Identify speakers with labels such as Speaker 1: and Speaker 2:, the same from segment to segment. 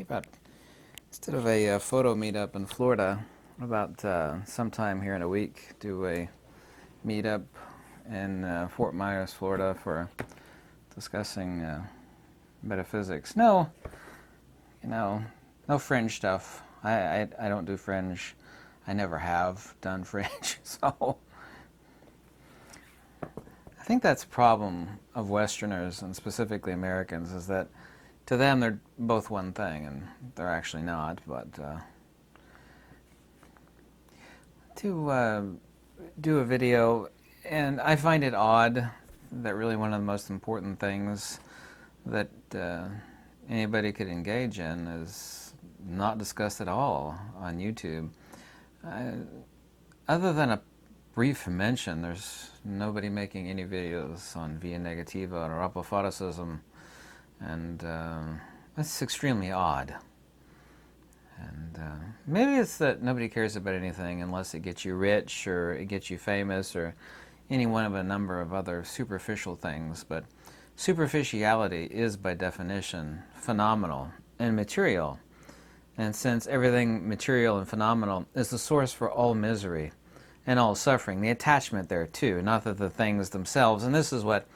Speaker 1: about, instead of a photo meetup in Florida, about sometime here in a week, do a meetup in Fort Myers, Florida, for discussing metaphysics. No, no fringe stuff. I don't do fringe. I never have done fringe, so I think that's a problem of Westerners, and specifically Americans, is that to them they're both one thing, and they're actually not. But to do a video, and I find it odd that really one of the most important things that anybody could engage in is not discussed at all on YouTube. Other than a brief mention, there's nobody making any videos on Via Negativa or apophysicism, and that's extremely odd. And maybe it's that nobody cares about anything unless it gets you rich or it gets you famous or any one of a number of other superficial things. But superficiality is by definition phenomenal and material. And since everything material and phenomenal is the source for all misery and all suffering, the attachment there too, not that the things themselves, and this is what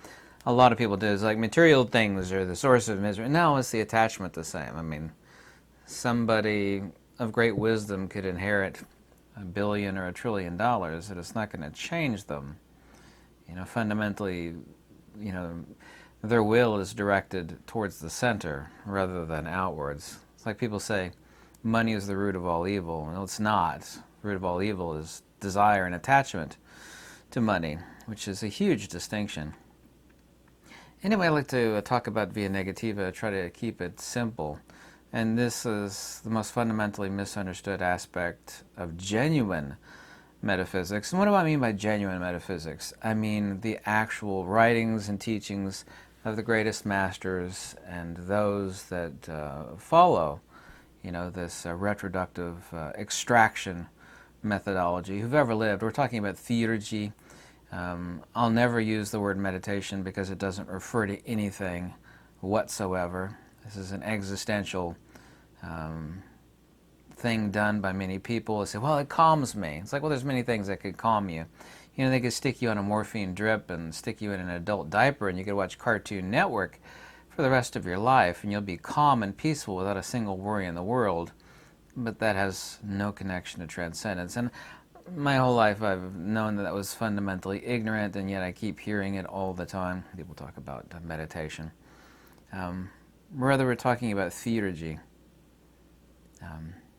Speaker 1: a lot of people do, is like material things are the source of misery. No, it's the attachment the same. I mean, somebody of great wisdom could inherit $1 billion or $1 trillion, and it's not going to change them. Fundamentally, their will is directed towards the center rather than outwards. It's like people say, money is the root of all evil. No, it's not. The root of all evil is desire and attachment to money, which is a huge distinction. Anyway, I'd like to talk about Via Negativa, try to keep it simple. And this is the most fundamentally misunderstood aspect of genuine metaphysics. And what do I mean by genuine metaphysics? I mean the actual writings and teachings of the greatest masters and those that follow, this retroductive extraction methodology who've ever lived. We're talking about theurgy. I'll never use the word meditation because it doesn't refer to anything whatsoever. This is an existential thing done by many people. They say, well, it calms me. It's like, well, there's many things that could calm you. They could stick you on a morphine drip and stick you in an adult diaper, and you could watch Cartoon Network for the rest of your life, and you'll be calm and peaceful without a single worry in the world. But that has no connection to transcendence. And my whole life I've known that was fundamentally ignorant, and yet I keep hearing it all the time. People talk about meditation. Rather, we're talking about theurgy.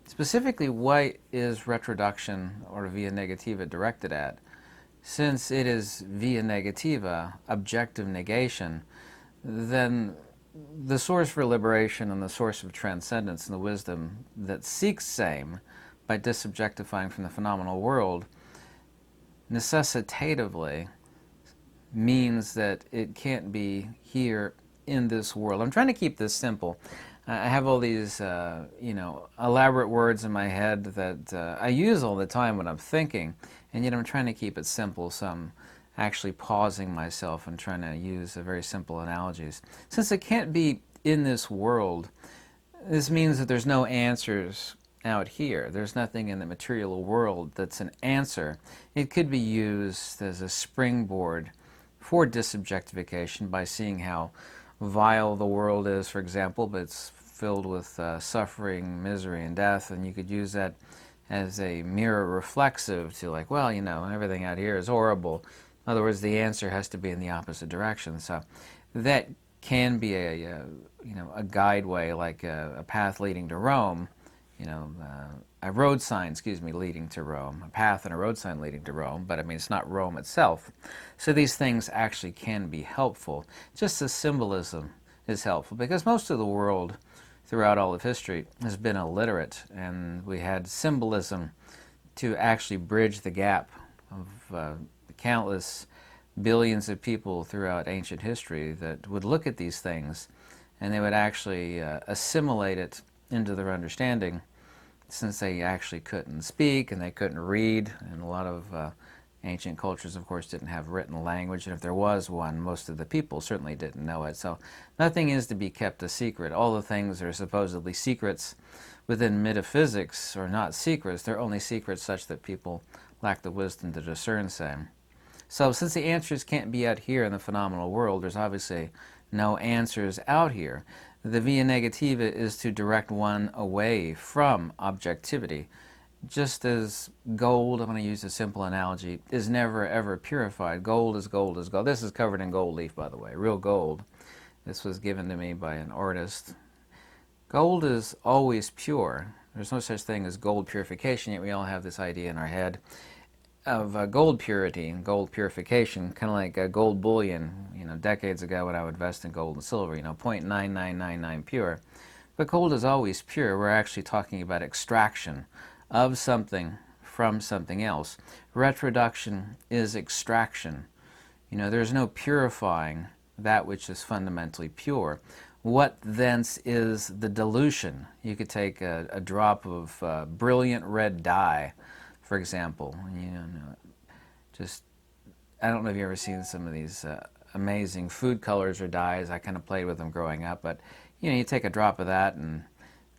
Speaker 1: Specifically, what is retroduction or Via Negativa directed at? Since it is Via Negativa, objective negation, then the source for liberation and the source of transcendence and the wisdom that seeks same by disobjectifying from the phenomenal world necessitatively means that it can't be here in this world. I'm trying to keep this simple. I have all these, elaborate words in my head that I use all the time when I'm thinking, and yet I'm trying to keep it simple, so I'm actually pausing myself and trying to use very simple analogies. Since it can't be in this world, this means that there's no answers out here. There's nothing in the material world that's an answer. It could be used as a springboard for disobjectification by seeing how vile the world is, for example, but it's filled with suffering, misery, and death, and you could use that as a mirror reflexive to, like, well, everything out here is horrible. In other words, the answer has to be in the opposite direction. So that can be a guideway, like a path leading to Rome, a road sign, leading to Rome, a path and a road sign leading to Rome, but I mean, it's not Rome itself. So these things actually can be helpful. Just the symbolism is helpful, because most of the world throughout all of history has been illiterate, and we had symbolism to actually bridge the gap of countless billions of people throughout ancient history that would look at these things and they would actually assimilate it into their understanding, since they actually couldn't speak and they couldn't read, and a lot of Ancient cultures, of course, didn't have written language, and if there was one, most of the people certainly didn't know it. So nothing is to be kept a secret. All the things that are supposedly secrets within metaphysics are not secrets. They're only secrets such that people lack the wisdom to discern same. So since the answers can't be out here in the phenomenal world, there's obviously no answers out here. The Via Negativa is to direct one away from objectivity. Just as gold, I'm going to use a simple analogy, is never ever purified. Gold is gold is gold. This is covered in gold leaf, by the way, real gold. This was given to me by an artist. Gold is always pure. There's no such thing as gold purification, yet we all have this idea in our head of gold purity and gold purification, kind of like gold bullion, decades ago when I would invest in gold and silver, 0.9999 pure. But gold is always pure. We're actually talking about extraction of something from something else. Retroduction is extraction. There's no purifying that which is fundamentally pure. What thence is the dilution? You could take a drop of brilliant red dye, for example. I don't know if you've ever seen some of these amazing food colors or dyes. I kind of played with them growing up, but you take a drop of that and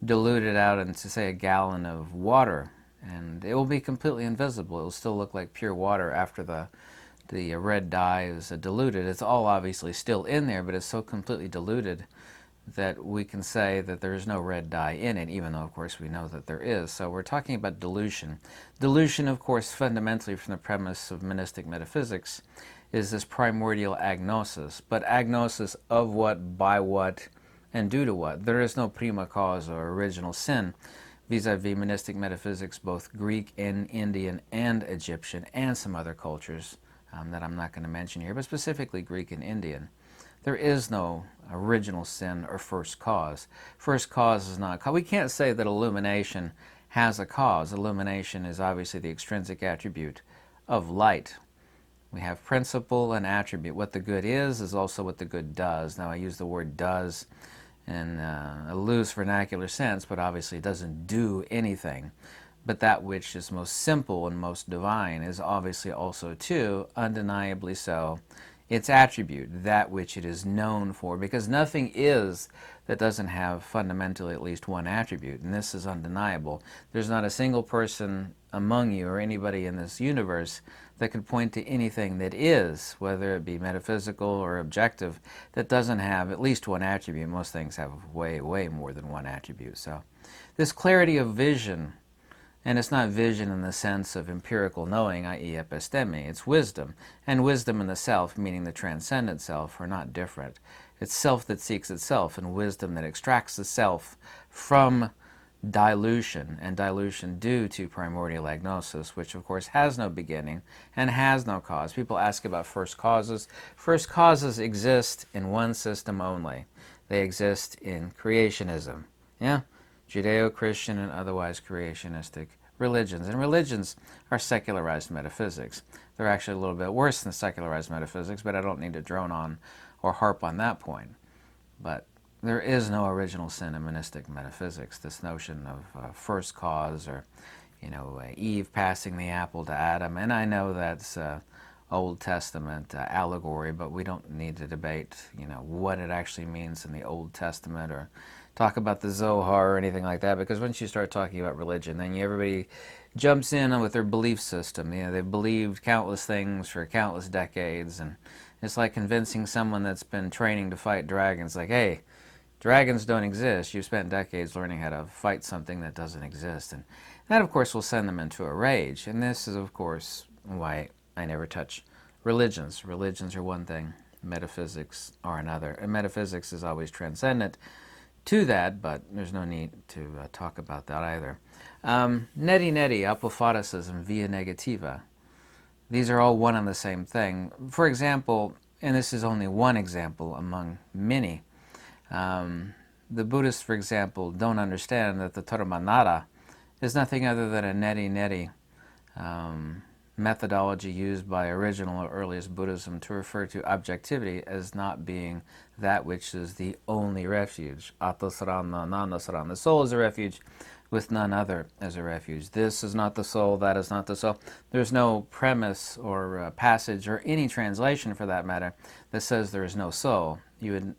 Speaker 1: dilute it out into, say, a gallon of water, and it will be completely invisible. It will still look like pure water after the red dye is diluted. It's all obviously still in there, but it's so completely diluted that we can say that there is no red dye in it, even though, of course, we know that there is. So we're talking about dilution. Dilution, of course, fundamentally from the premise of monistic metaphysics, is this primordial agnosis. But agnosis of what, by what, and due to what. There is no prima cause or original sin vis-a-vis monistic metaphysics, both Greek and Indian and Egyptian and some other cultures that I'm not going to mention here, but specifically Greek and Indian. There is no original sin or first cause. First cause is not cause. We can't say that illumination has a cause. Illumination is obviously the extrinsic attribute of light. We have principle and attribute. What the good is also what the good does. Now I use the word does in a loose vernacular sense, but obviously it doesn't do anything. But that which is most simple and most divine is obviously also, too, undeniably so, its attribute, that which it is known for, because nothing is that doesn't have fundamentally at least one attribute, and this is undeniable. There's not a single person among you or anybody in this universe that could point to anything that is, whether it be metaphysical or objective, that doesn't have at least one attribute. Most things have way, way more than one attribute. So this clarity of vision, and it's not vision in the sense of empirical knowing, i.e. episteme, it's wisdom. And wisdom and the self, meaning the transcendent self, are not different. It's self that seeks itself, and wisdom that extracts the self from dilution, and dilution due to primordial agnosis, which of course has no beginning and has no cause. People ask about first causes. First causes exist in one system only. They exist in creationism. Yeah? Judeo-Christian and otherwise creationistic religions. And religions are secularized metaphysics. They're actually a little bit worse than secularized metaphysics, but I don't need to drone on or harp on that point. But there is no original sin in monistic metaphysics. This notion of first cause, or Eve passing the apple to Adam, and I know that's Old Testament allegory, but we don't need to debate what it actually means in the Old Testament, or talk about the Zohar or anything like that, because once you start talking about religion, then everybody jumps in with their belief system. They've believed countless things for countless decades, and it's like convincing someone that's been training to fight dragons, like, hey, dragons don't exist. You've spent decades learning how to fight something that doesn't exist. And that, of course, will send them into a rage. And this is, of course, why I never touch religions. Religions are one thing, metaphysics are another. And metaphysics is always transcendent to that, but there's no need to talk about that either. Neti neti, apophaticism, via negativa. These are all one and the same thing. For example, and this is only one example among many, the Buddhists, for example, don't understand that the Dharmanara is nothing other than a neti-neti methodology used by original or earliest Buddhism to refer to objectivity as not being that which is the only refuge. Atasarana, nanasarana. The soul is a refuge with none other as a refuge. This is not the soul, that is not the soul. There's no premise or passage or any translation for that matter that says there is no soul. You would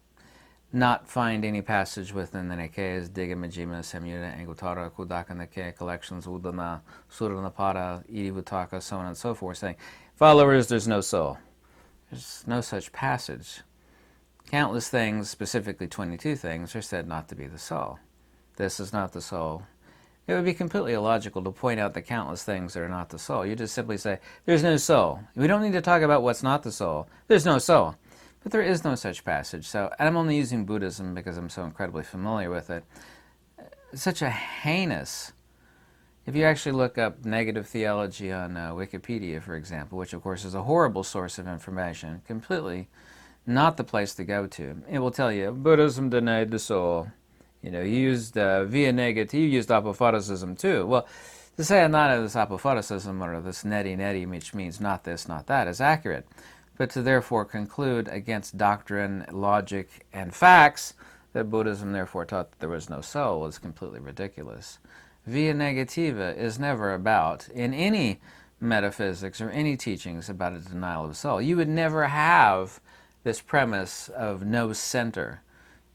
Speaker 1: not find any passage within the Nikayas, Digha, Majjhima, Samyutta, Anguttara, Khuddaka Nikaya, collections, Udana, Suranapada, Idivutaka, so on and so forth, saying, followers, there's no soul. There's no such passage. Countless things, specifically 22 things, are said not to be the soul. This is not the soul. It would be completely illogical to point out the countless things that are not the soul. You just simply say, there's no soul. We don't need to talk about what's not the soul. There's no soul. But there is no such passage. So, and I'm only using Buddhism because I'm so incredibly familiar with it. It's such a heinous... If you actually look up negative theology on Wikipedia, for example, which of course is a horrible source of information, completely not the place to go to, it will tell you, Buddhism denied the soul. You know, you used Via Negativa, you used apophatism too. Well, to say not this apophatism or this neti, which means not this, not that, is accurate. But to therefore conclude against doctrine, logic, and facts that Buddhism therefore taught that there was no soul is completely ridiculous. Via Negativa is never about, in any metaphysics or any teachings about a denial of soul, you would never have this premise of no center.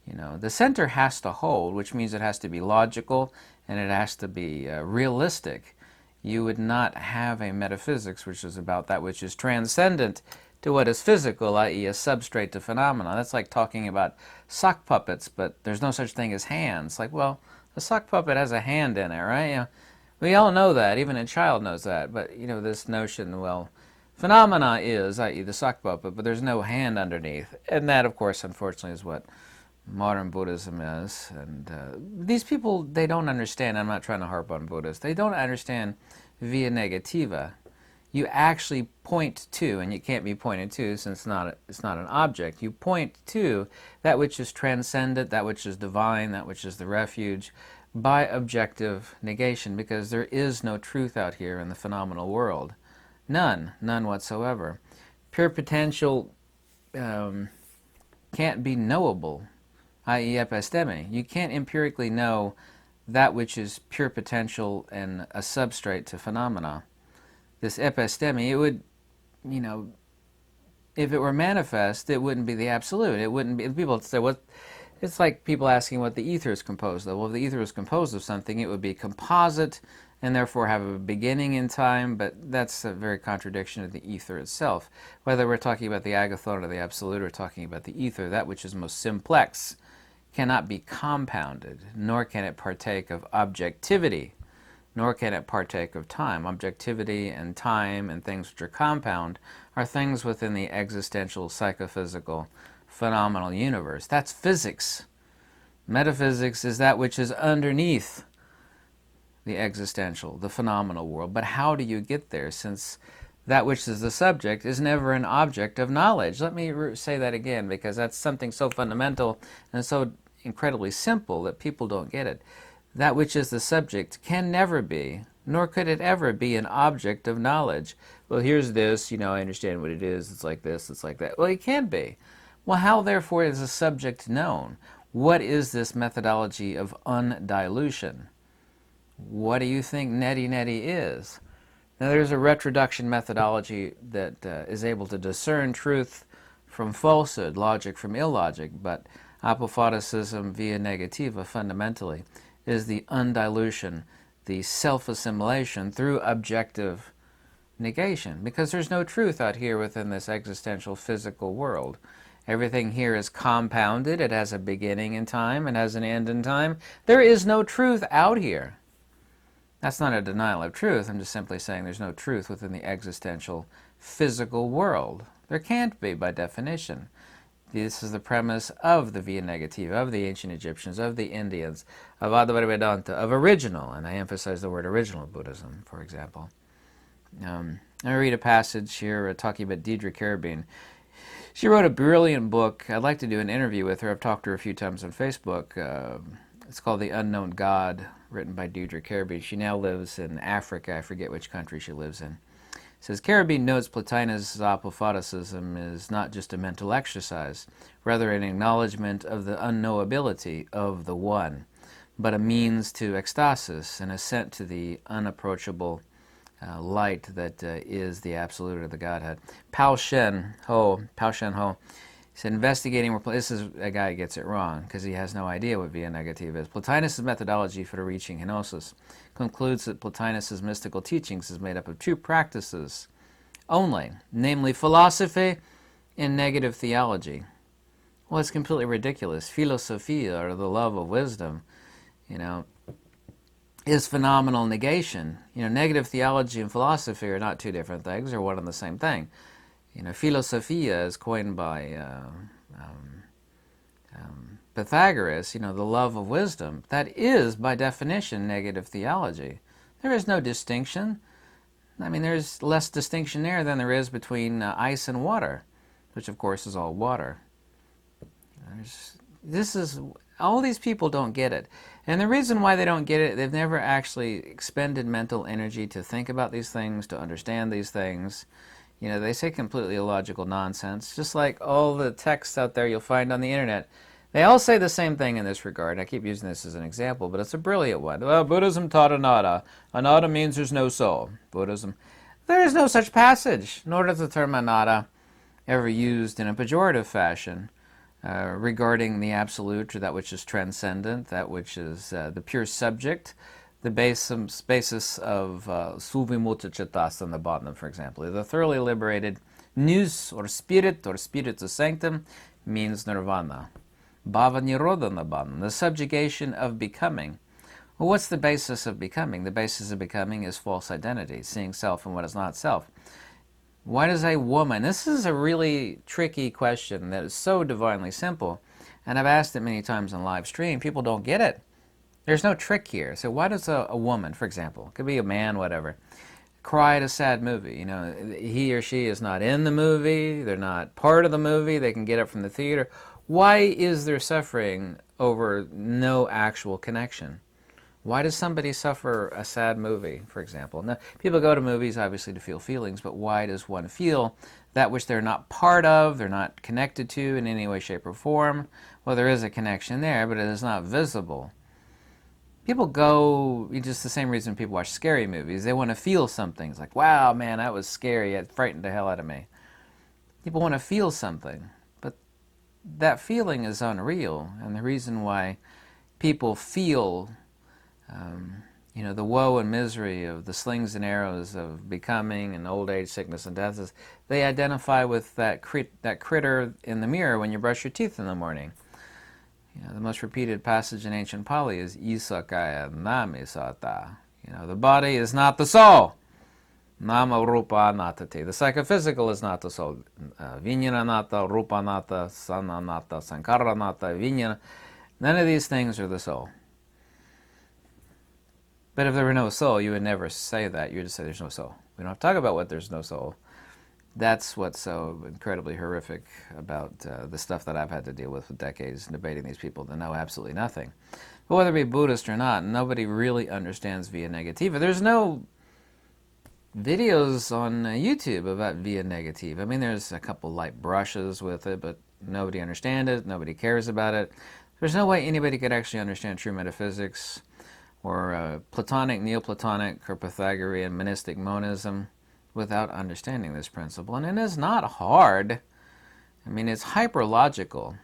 Speaker 1: You know, the center has to hold, which means it has to be logical and it has to be realistic. You would not have a metaphysics which is about that which is transcendent to what is physical, i.e. a substrate to phenomena. That's like talking about sock puppets, but there's no such thing as hands. Like, well, a sock puppet has a hand in it, right? You know, we all know that, even a child knows that, but, you know, this notion, well, phenomena is, i.e. the sock puppet, but there's no hand underneath. And that, of course, unfortunately, is what modern Buddhism is. And these people, they don't understand. I'm not trying to harp on Buddhists. They don't understand Via Negativa. You actually point to, and you can't be pointed to since it's not an object, you point to that which is transcendent, that which is divine, that which is the refuge, by objective negation, because there is no truth out here in the phenomenal world. None whatsoever. Pure potential can't be knowable, i.e. episteme. You can't empirically know that which is pure potential and a substrate to phenomena. This episteme, it would, you know, if it were manifest, it wouldn't be the absolute. It wouldn't be, people say, what, it's like people asking what the ether is composed of. Well, if the ether is composed of something, it would be composite and therefore have a beginning in time, but that's a very contradiction of the ether itself. Whether we're talking about the agathon or the absolute or talking about the ether, that which is most simplex cannot be compounded, nor can it partake of objectivity, nor can it partake of time. Objectivity and time and things which are compound are things within the existential, psychophysical, phenomenal universe. That's physics. Metaphysics is that which is underneath the existential, the phenomenal world. But how do you get there, since that which is the subject is never an object of knowledge? Let me say that again, because that's something so fundamental and so incredibly simple that people don't get it. That which is the subject can never be, nor could it ever be, an object of knowledge. Well, here's this, you know, I understand what it is, it's like this, it's like that. Well, it can't be. Well, how, therefore, is the subject known? What is this methodology of undilution? What do you think neti is? Now, there's a retroduction methodology that is able to discern truth from falsehood, logic from illogic, but apophaticism via negativa, fundamentally, is the undilution, the self-assimilation through objective negation, because there's no truth out here within this existential physical world. Everything here is compounded. It has a beginning in time. It has an end in time. There is no truth out here. That's not a denial of truth. I'm just simply saying there's no truth within the existential physical world. There can't be, by definition. This is the premise of the Via Negativa, of the ancient Egyptians, of the Indians, of Advaita Vedanta, of original, and I emphasize the word original Buddhism, for example. I read a passage here talking about Deidre Carabine. She wrote a brilliant book. I'd like to do an interview with her. I've talked to her a few times on Facebook. It's called The Unknown God, written by Deidre Carabine. She now lives in Africa. I forget which country she lives in. It says, Carabine notes Plotinus' apophaticism is not just a mental exercise, rather an acknowledgement of the unknowability of the One. but a means to ecstasis, an ascent to the unapproachable light that is the Absolute or the Godhead. Pao Shen Ho, he said, investigating, this is a guy who gets it wrong because he has no idea what Via Negativa is. Plotinus' methodology for reaching kenosis concludes that Plotinus' mystical teachings is made up of two practices only, namely philosophy and negative theology. Well, it's completely ridiculous. Philosophia, or the love of wisdom, is phenomenal negation. Negative theology and philosophy are not two different things, they're one and the same thing. Philosophia is coined by Pythagoras, the love of wisdom. That is, by definition, negative theology. There is no distinction. There's less distinction there than there is between ice and water, which of course is all water. All these people don't get it. And the reason why they don't get it, they've never actually expended mental energy to think about these things, to understand these things. They say completely illogical nonsense, just like all the texts out there you'll find on the internet. They all say the same thing in this regard. I keep using this as an example, but it's a brilliant one. Well, Buddhism taught anatta. Anatta means there's no soul. Buddhism. There is no such passage, nor does the term anatta ever used in a pejorative fashion regarding the Absolute, or that which is transcendent, that which is the pure subject, the basis of Suvimutta in the bottom, for example. The thoroughly liberated nous, or spiritus sanctum, means nirvana. Bhava nirodhana bottom, the subjugation of becoming. Well, what's the basis of becoming? The basis of becoming is false identity, seeing self in what is not self. Why does a woman, this is a really tricky question that is so divinely simple, and I've asked it many times on live stream, people don't get it. There's no trick here. So why does a woman, for example, could be a man, whatever, cry at a sad movie? He or she is not in the movie, they're not part of the movie, they can get up from the theater. Why is there suffering over no actual connection? Why does somebody suffer a sad movie, for example? Now, people go to movies, obviously, to feel feelings, but why does one feel that which they're not part of, they're not connected to in any way, shape, or form? Well, there is a connection there, but it is not visible. People go, just the same reason people watch scary movies. They want to feel something. It's like, wow, man, that was scary. It frightened the hell out of me. People want to feel something, but that feeling is unreal. And the reason why people feel the woe and misery of the slings and arrows of becoming and old age, sickness, and death is they identify with that critter in the mirror when you brush your teeth in the morning. The most repeated passage in ancient Pali is Isakaya Namisata. The body is not the soul. Nama Rupa Natati. The psychophysical is not the soul. Vijnana Nata, Rupa Nata, Sana Nata, Sankara Nata, Vijnana. None of these things are the soul. But if there were no soul, you would never say that. You would just say there's no soul. We don't have to talk about what there's no soul. That's what's so incredibly horrific about the stuff that I've had to deal with for decades, debating these people that know absolutely nothing. But whether it be Buddhist or not, nobody really understands Via Negativa. There's no videos on YouTube about Via Negativa. There's a couple light brushes with it, but nobody understands it, nobody cares about it. There's no way anybody could actually understand true metaphysics, or Platonic, Neoplatonic, or Pythagorean monistic monism without understanding this principle. And it is not hard. It's hyperlogical.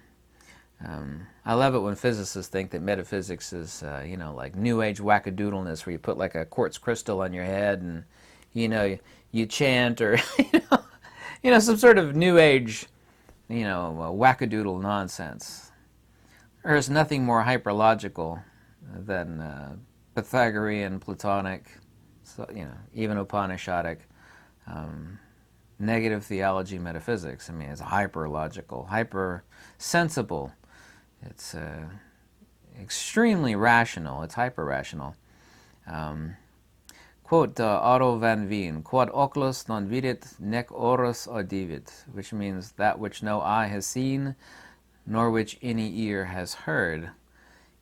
Speaker 1: I love it when physicists think that metaphysics is, like New Age wackadoodleness, where you put like a quartz crystal on your head and, you chant, or, some sort of New Age, wackadoodle nonsense. There's nothing more hyperlogical than Pythagorean, Platonic, even Upanishadic, negative theology metaphysics. It's hyper-logical, hyper-sensible. It's extremely rational. It's hyper-rational. Quote Otto van Veen, quod oculus non vidit, nec oros audivit, which means that which no eye has seen, nor which any ear has heard.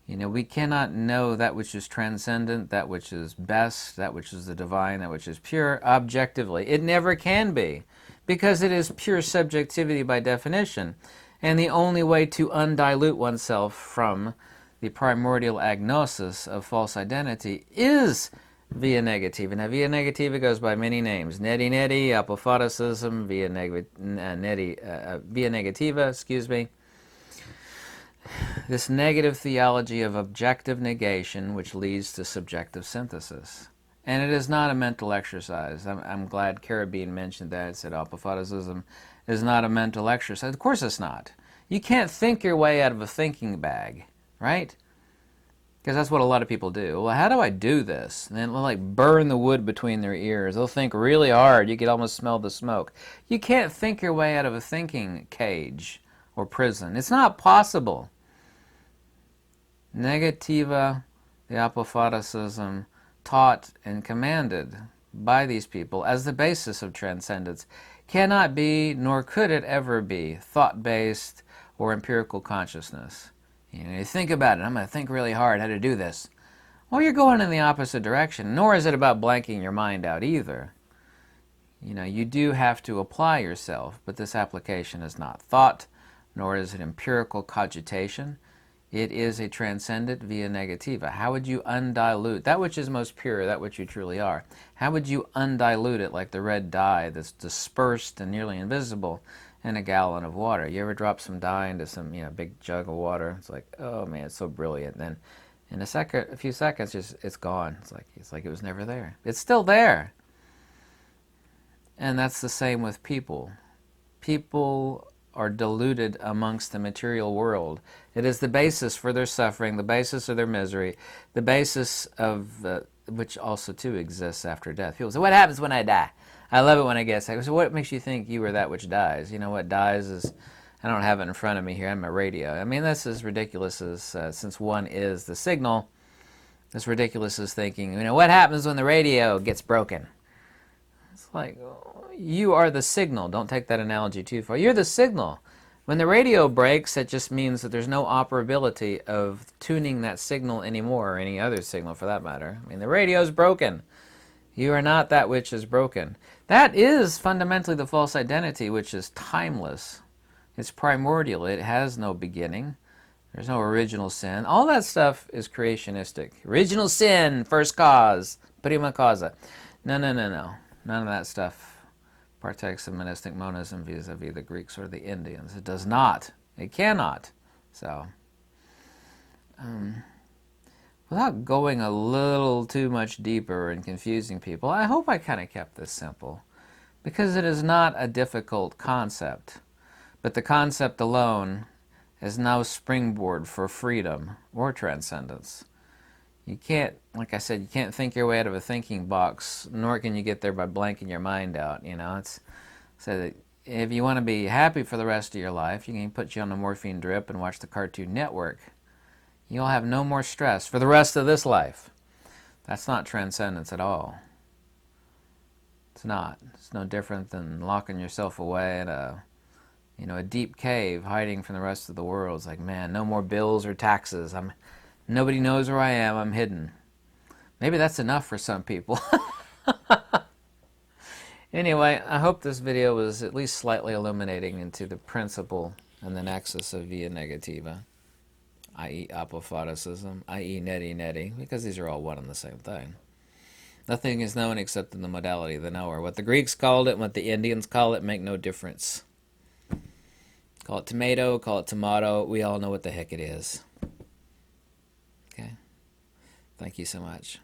Speaker 1: We cannot know that which is transcendent, that which is best, that which is the divine, that which is pure, objectively. It never can be, because it is pure subjectivity by definition. And the only way to undilute oneself from the primordial agnosis of false identity is Via Negativa. Now, Via Negativa goes by many names. Neti Neti, Apophatism, Via Negativa, excuse me. This negative theology of objective negation which leads to subjective synthesis. And it is not a mental exercise. I'm glad Carabine mentioned that. It said Apophatism is not a mental exercise. Of course it's not. You can't think your way out of a thinking bag, right? Because that's what a lot of people do. Well, how do I do this? And then they'll like burn the wood between their ears. They'll think really hard. You can almost smell the smoke. You can't think your way out of a thinking cage or prison. It's not possible. Negativa, the Apophatism, taught and commanded by these people as the basis of transcendence, cannot be, nor could it ever be, thought-based or empirical consciousness. You think about it. I'm going to think really hard how to do this. Well, you're going in the opposite direction, nor is it about blanking your mind out either. You do have to apply yourself, but this application is not thought, nor is it empirical cogitation. It is a transcendent via negativa. How would you undilute that which is most pure, that which you truly are? How would you undilute it like the red dye that's dispersed and nearly invisible in a gallon of water? You ever drop some dye into some big jug of water? It's like, oh man, it's so brilliant. Then in a few seconds, it's gone. It's like it was never there. It's still there. And that's the same with people. People are diluted amongst the material world. It is the basis for their suffering, the basis of their misery, the basis of which also too exists after death. People say, what happens when I die? I love it when I get sick. So what makes you think you are that which dies? What dies is, I don't have it in front of me here, I'm a radio. I mean, this is ridiculous as, since one is the signal, it's ridiculous as thinking, what happens when the radio gets broken? It's like, you are the signal. Don't take that analogy too far. You're the signal. When the radio breaks, it just means that there's no operability of tuning that signal anymore, or any other signal for that matter. I mean, the radio's broken. You are not that which is broken. That is fundamentally the false identity, which is timeless. It's primordial. It has no beginning. There's no original sin. All that stuff is creationistic. Original sin, first cause, prima causa. No. None of that stuff partakes of monistic monism vis-a-vis the Greeks or the Indians. It does not. It cannot. So, without going a little too much deeper and confusing people, I hope I kind of kept this simple, because it is not a difficult concept, but the concept alone is no springboard for freedom or transcendence. You can't, like I said, you can't think your way out of a thinking box, nor can you get there by blanking your mind out. It's so that if you want to be happy for the rest of your life, you can put you on a morphine drip and watch the Cartoon Network. You'll have no more stress for the rest of this life. That's not transcendence at all. It's not. It's no different than locking yourself away in a deep cave, hiding from the rest of the world. It's like, man, no more bills or taxes. Nobody knows where I am. I'm hidden. Maybe that's enough for some people. Anyway, I hope this video was at least slightly illuminating into the principle and the nexus of Via Negativa, i.e. Apophatism, i.e. Neti Neti, because these are all one and the same thing. Nothing is known except in the modality of the knower. What the Greeks called it and what the Indians call it make no difference. Call it tomato, call it tomato, we all know what the heck it is. Okay? Thank you so much.